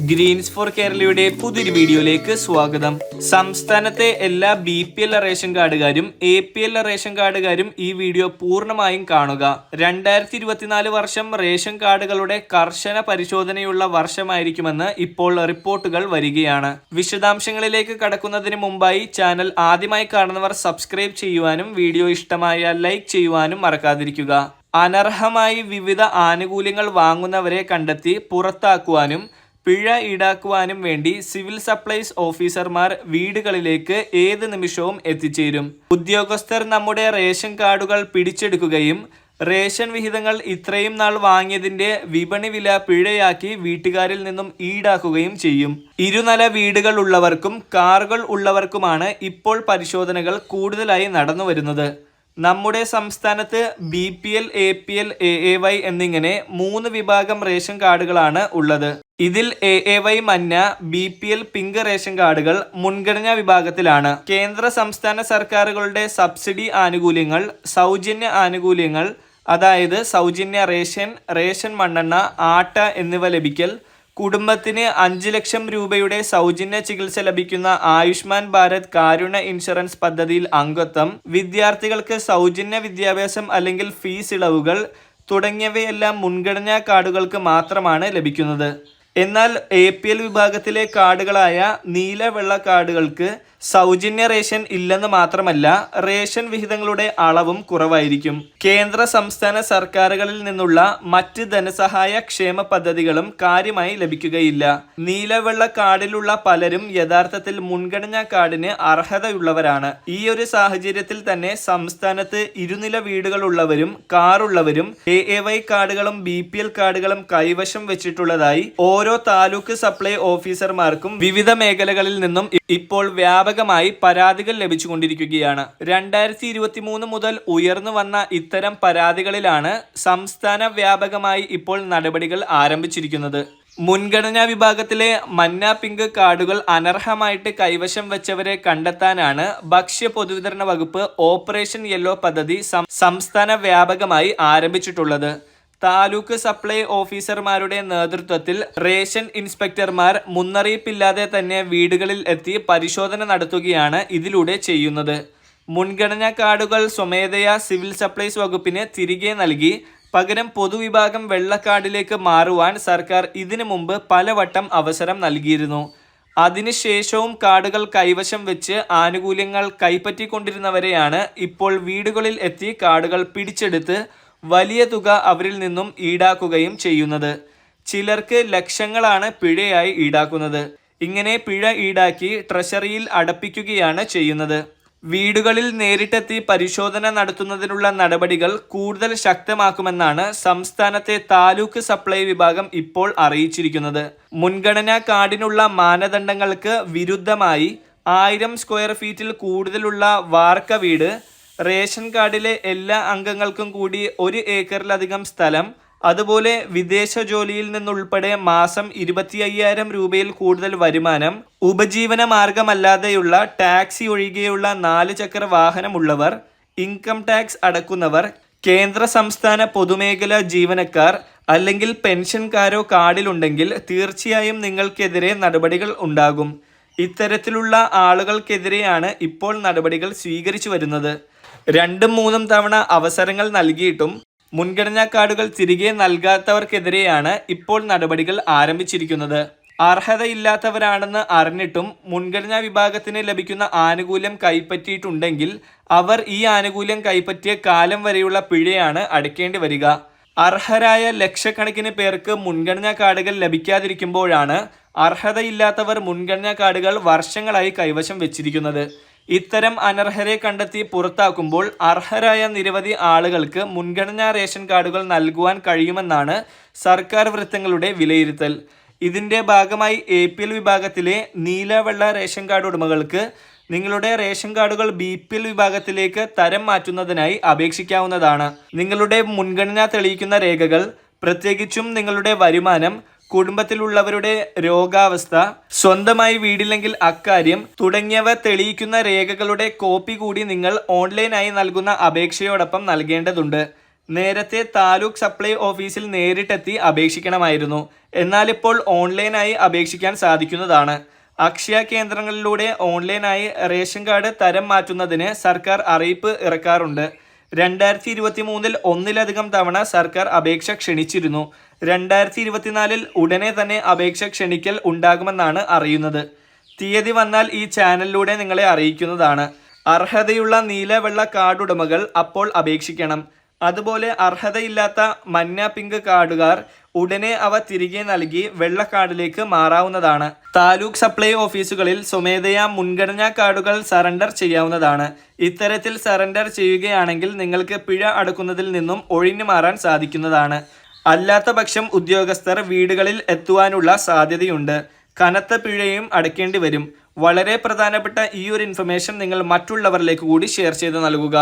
Green's four കേരളയുടെ പുതിയൊരു വീഡിയോയിലേക്ക് സ്വാഗതം. സംസ്ഥാനത്തെ എല്ലാ BPL റേഷൻ കാർഡുകാരും APL റേഷൻ കാർഡുകാരും ഈ വീഡിയോ പൂർണ്ണമായും കാണുക. 2024 വർഷം റേഷൻ കാർഡുകളുടെ കർശന പരിശോധനയുള്ള വർഷമായിരിക്കുമെന്ന് ഇപ്പോൾ റിപ്പോർട്ടുകൾ വരികയാണ്. വിശദാംശങ്ങളിലേക്ക് കടക്കുന്നതിന് മുമ്പായി ചാനൽ ആദ്യമായി കാണുന്നവർ സബ്സ്ക്രൈബ് ചെയ്യുവാനും വീഡിയോ ഇഷ്ടമായാൽ ലൈക്ക് ചെയ്യുവാനും മറക്കാതിരിക്കുക. അനർഹമായി വിവിധ ആനുകൂല്യങ്ങൾ വാങ്ങുന്നവരെ കണ്ടെത്തി പുറത്താക്കുവാനും പിഴ ഈടാക്കുവാനും വേണ്ടി സിവിൽ സപ്ലൈസ് ഓഫീസർമാർ വീടുകളിലേക്ക് ഏത് നിമിഷവും എത്തിച്ചേരും. ഉദ്യോഗസ്ഥർ നമ്മുടെ റേഷൻ കാർഡുകൾ പിടിച്ചെടുക്കുകയും റേഷൻ വിഹിതങ്ങൾ ഇത്രയും നാൾ വാങ്ങിയതിന്റെ വിപണി വില പിഴയാക്കി വീട്ടുകാരിൽ നിന്നും ഈടാക്കുകയും ചെയ്യും. ഇരുനില വീടുകൾ ഉള്ളവർക്കും കാറുകൾ ഉള്ളവർക്കുമാണ് ഇപ്പോൾ പരിശോധനകൾ കൂടുതലായി നടന്നു വരുന്നത്. നമ്മുടെ സംസ്ഥാനത്ത് BPL, APL, AAY എന്നിങ്ങനെ 3 വിഭാഗം റേഷൻ കാർഡുകളാണ് ഉള്ളത്. ഇതിൽ AAY മഞ്ഞ, BPL പിങ്ക് റേഷൻ കാർഡുകൾ മുൻഗണനാ വിഭാഗത്തിലാണ്. കേന്ദ്ര സംസ്ഥാന സർക്കാരുകളുടെ സബ്സിഡി ആനുകൂല്യങ്ങൾ, സൗജന്യ ആനുകൂല്യങ്ങൾ, അതായത് സൗജന്യ റേഷൻ മണ്ണെണ്ണ, ആട്ട എന്നിവ ലഭിക്കൽ, കുടുംബത്തിന് 5 ലക്ഷം രൂപയുടെ സൗജന്യ ചികിത്സ ലഭിക്കുന്ന ആയുഷ്മാൻ ഭാരത് കാരുണ്യ ഇൻഷുറൻസ് പദ്ധതിയിൽ അംഗത്വം, വിദ്യാർത്ഥികൾക്ക് സൗജന്യ വിദ്യാഭ്യാസം അല്ലെങ്കിൽ ഫീസ് ഇളവുകൾ തുടങ്ങിയവയെല്ലാം മുൻഗണനാ കാർഡുകൾക്ക് മാത്രമാണ് ലഭിക്കുന്നത്. എന്നാൽ APL വിഭാഗത്തിലെ കാർഡുകളായ നീല വെള്ള കാർഡുകൾക്ക് സൗജന്യ റേഷൻ ഇല്ലെന്ന് മാത്രമല്ല റേഷൻ വിഹിതങ്ങളുടെ അളവും കുറവായിരിക്കും. കേന്ദ്ര സംസ്ഥാന സർക്കാരുകളിൽ നിന്നുള്ള മറ്റ് ധനസഹായ ക്ഷേമ പദ്ധതികളും കാര്യമായി ലഭിക്കുകയില്ല. നീലവെള്ള കാർഡിലുള്ള പലരും യഥാർത്ഥത്തിൽ മുൻഗണനാ കാർഡിന് അർഹതയുള്ളവരാണ്. ഈ ഒരു സാഹചര്യത്തിൽ തന്നെ സംസ്ഥാനത്ത് ഇരുനില വീടുകളുള്ളവരും കാറുള്ളവരും AAY കാർഡുകളും BPL കാർഡുകളും കൈവശം വെച്ചിട്ടുള്ളതായി ഓരോ താലൂക്ക് സപ്ലൈ ഓഫീസർമാർക്കും വിവിധ മേഖലകളിൽ നിന്നും ഇപ്പോൾ വ്യാപകമായി പരാതികൾ ലഭിച്ചുകൊണ്ടിരിക്കുകയാണ്. 2023 മുതൽ ഉയർന്നു വന്ന ഇത്തരം പരാതികളിലാണ് സംസ്ഥാന വ്യാപകമായി ഇപ്പോൾ നടപടികൾ ആരംഭിച്ചിരിക്കുന്നത്. മുൻഗണനാ വിഭാഗത്തിലെ മഞ്ഞ പിങ്ക് കാർഡുകൾ അനർഹമായിട്ട് കൈവശം വെച്ചവരെ കണ്ടെത്താനാണ് ഭക്ഷ്യ പൊതുവിതരണ വകുപ്പ് ഓപ്പറേഷൻ യെല്ലോ പദ്ധതി സംസ്ഥാന വ്യാപകമായി ആരംഭിച്ചിട്ടുള്ളത്. താലൂക്ക് സപ്ലൈ ഓഫീസർമാരുടെ നേതൃത്വത്തിൽ റേഷൻ ഇൻസ്പെക്ടർമാർ മുന്നറിയിപ്പില്ലാതെ തന്നെ വീടുകളിൽ എത്തി പരിശോധന നടത്തുകയാണ് ഇതിലൂടെ ചെയ്യുന്നത്. മുൻഗണനാ കാർഡുകൾ സ്വമേധയാ സിവിൽ സപ്ലൈസ് വകുപ്പിന് തിരികെ നൽകി പകരം പൊതുവിഭാഗം വെള്ളക്കാർഡിലേക്ക് മാറുവാൻ സർക്കാർ ഇതിനു മുമ്പ് പലവട്ടം അവസരം നൽകിയിരുന്നു. അതിനുശേഷവും കാർഡുകൾ കൈവശം വെച്ച് ആനുകൂല്യങ്ങൾ കൈപ്പറ്റിക്കൊണ്ടിരുന്നവരെയാണ് ഇപ്പോൾ വീടുകളിൽ എത്തി കാർഡുകൾ പിടിച്ചെടുത്ത് വലിയ തുക അവരിൽ നിന്നും ഈടാക്കുകയും ചെയ്യുന്നത്. ചിലർക്ക് ലക്ഷങ്ങളാണ് പിഴയായി ഈടാക്കുന്നത്. ഇങ്ങനെ പിഴ ഈടാക്കി ട്രഷറിയിൽ അടപ്പിക്കുകയാണ് ചെയ്യുന്നത്. വീടുകളിൽ നേരിട്ടെത്തി പരിശോധന നടത്തുന്നതിനുള്ള നടപടികൾ കൂടുതൽ ശക്തമാക്കുമെന്നാണ് സംസ്ഥാനത്തെ താലൂക്ക് സപ്ലൈ വിഭാഗം ഇപ്പോൾ അറിയിച്ചിരിക്കുന്നത്. മുൻഗണനാ കാർഡിനുള്ള മാനദണ്ഡങ്ങൾക്ക് വിരുദ്ധമായി 1000 സ്ക്വയർ ഫീറ്റിൽ കൂടുതലുള്ള വാർക്ക വീട്, റേഷൻ കാർഡിലെ എല്ലാ അംഗങ്ങൾക്കും കൂടി 1 ഏക്കറിലധികം സ്ഥലം, അതുപോലെ വിദേശ ജോലിയിൽ നിന്നുൾപ്പെടെ മാസം 25,000 രൂപയിൽ കൂടുതൽ വരുമാനം, ഉപജീവന മാർഗമല്ലാതെയുള്ള ടാക്സി ഒഴികെയുള്ള 4 ചക്ര വാഹനമുള്ളവർ, ഇൻകം ടാക്സ് അടക്കുന്നവർ, കേന്ദ്ര സംസ്ഥാന പൊതുമേഖലാ ജീവനക്കാർ അല്ലെങ്കിൽ പെൻഷൻകാരോ കാർഡിലുണ്ടെങ്കിൽ തീർച്ചയായും നിങ്ങൾക്കെതിരെ നടപടികൾ ഉണ്ടാകും. ഇത്തരത്തിലുള്ള ആളുകൾക്കെതിരെയാണ് ഇപ്പോൾ നടപടികൾ സ്വീകരിച്ചു വരുന്നത്. 2-3 തവണ അവസരങ്ങൾ നൽകിയിട്ടും മുൻഗണനാ കാർഡുകൾ തിരികെ നൽകാത്തവർക്കെതിരെയാണ് ഇപ്പോൾ നടപടികൾ ആരംഭിച്ചിരിക്കുന്നത്. അർഹതയില്ലാത്തവരാണെന്ന് അറിഞ്ഞിട്ടും മുൻഗണനാ വിഭാഗത്തിന് ലഭിക്കുന്ന ആനുകൂല്യം കൈപ്പറ്റിയിട്ടുണ്ടെങ്കിൽ അവർ ഈ ആനുകൂല്യം കൈപ്പറ്റിയ കാലം വരെയുള്ള പിഴയാണ് അടയ്ക്കേണ്ടി വരിക. അർഹരായ ലക്ഷക്കണക്കിന് പേർക്ക് മുൻഗണനാ കാർഡുകൾ ലഭിക്കാതിരിക്കുമ്പോഴാണ് അർഹതയില്ലാത്തവർ മുൻഗണനാ കാർഡുകൾ വർഷങ്ങളായി കൈവശം വെച്ചിരിക്കുന്നത്. ഇത്തരം അനർഹരെ കണ്ടെത്തി പുറത്താക്കുമ്പോൾ അർഹരായ നിരവധി ആളുകൾക്ക് മുൻഗണനാ റേഷൻ കാർഡുകൾ നൽകുവാൻ കഴിയുമെന്നാണ് സർക്കാർ വൃത്തങ്ങളുടെ വിലയിരുത്തൽ. ഇതിന്റെ ഭാഗമായി APL വിഭാഗത്തിലെ നീല വെള്ള റേഷൻ കാർഡ് ഉടമകൾക്ക് നിങ്ങളുടെ റേഷൻ കാർഡുകൾ BPL വിഭാഗത്തിലേക്ക് തരം മാറ്റുന്നതിനായി അപേക്ഷിക്കാവുന്നതാണ്. നിങ്ങളുടെ മുൻഗണന തെളിയിക്കുന്ന രേഖകൾ, പ്രത്യേകിച്ചും നിങ്ങളുടെ വരുമാനം, കുടുംബത്തിലുള്ളവരുടെ രോഗാവസ്ഥ, സ്വന്തമായി വീടില്ലെങ്കിൽ അക്കാര്യം തുടങ്ങിയവ തെളിയിക്കുന്ന രേഖകളുടെ കോപ്പി കൂടി നിങ്ങൾ ഓൺലൈനായി നൽകുന്ന അപേക്ഷയോടൊപ്പം നൽകേണ്ടതുണ്ട്. നേരത്തെ താലൂക്ക് സപ്ലൈ ഓഫീസിൽ നേരിട്ടെത്തി അപേക്ഷിക്കണമായിരുന്നു. എന്നാൽ ഇപ്പോൾ ഓൺലൈനായി അപേക്ഷിക്കാൻ സാധിക്കുന്നതാണ്. അക്ഷയ കേന്ദ്രങ്ങളിലൂടെ ഓൺലൈനായി റേഷൻ കാർഡ് തരം മാറ്റുന്നതിന് സർക്കാർ അറിയിപ്പ് ഇറക്കാറുണ്ട്. 2023 ഒന്നിലധികം തവണ സർക്കാർ അപേക്ഷ ക്ഷണിച്ചിരുന്നു. 2024 ഉടനെ തന്നെ അപേക്ഷ ക്ഷണിക്കൽ ഉണ്ടാകുമെന്നാണ് അറിയുന്നത്. തീയതി വന്നാൽ ഈ ചാനലിലൂടെ നിങ്ങളെ അറിയിക്കുന്നതാണ്. അർഹതയുള്ള നീല വെള്ള കാർഡ് ഉടമകൾ അപ്പോൾ അപേക്ഷിക്കണം. അതുപോലെ അർഹതയില്ലാത്ത മഞ്ഞ പിങ്ക് കാർഡുകാർ ഉടനെ അവ തിരികെ നൽകി വെള്ള കാർഡിലേക്ക് മാറാവുന്നതാണ്. താലൂക്ക് സപ്ലൈ ഓഫീസുകളിൽ സ്വമേധയാ മുൻഗണനാ കാർഡുകൾ സറണ്ടർ ചെയ്യാവുന്നതാണ്. ഇത്തരത്തിൽ സറണ്ടർ ചെയ്യുകയാണെങ്കിൽ നിങ്ങൾക്ക് പിഴ അടക്കുന്നതിൽ നിന്നും ഒഴിഞ്ഞു മാറാൻ സാധിക്കുന്നതാണ്. അല്ലാത്ത പക്ഷം ഉദ്യോഗസ്ഥർ വീടുകളിൽ എത്തുവാനുള്ള സാധ്യതയുണ്ട്. കനത്ത പിഴയും അടയ്ക്കേണ്ടി വരും. വളരെ പ്രധാനപ്പെട്ട ഈ ഒരു ഇൻഫർമേഷൻ നിങ്ങൾ മറ്റുള്ളവരിലേക്ക് കൂടി ഷെയർ ചെയ്ത് നൽകുക.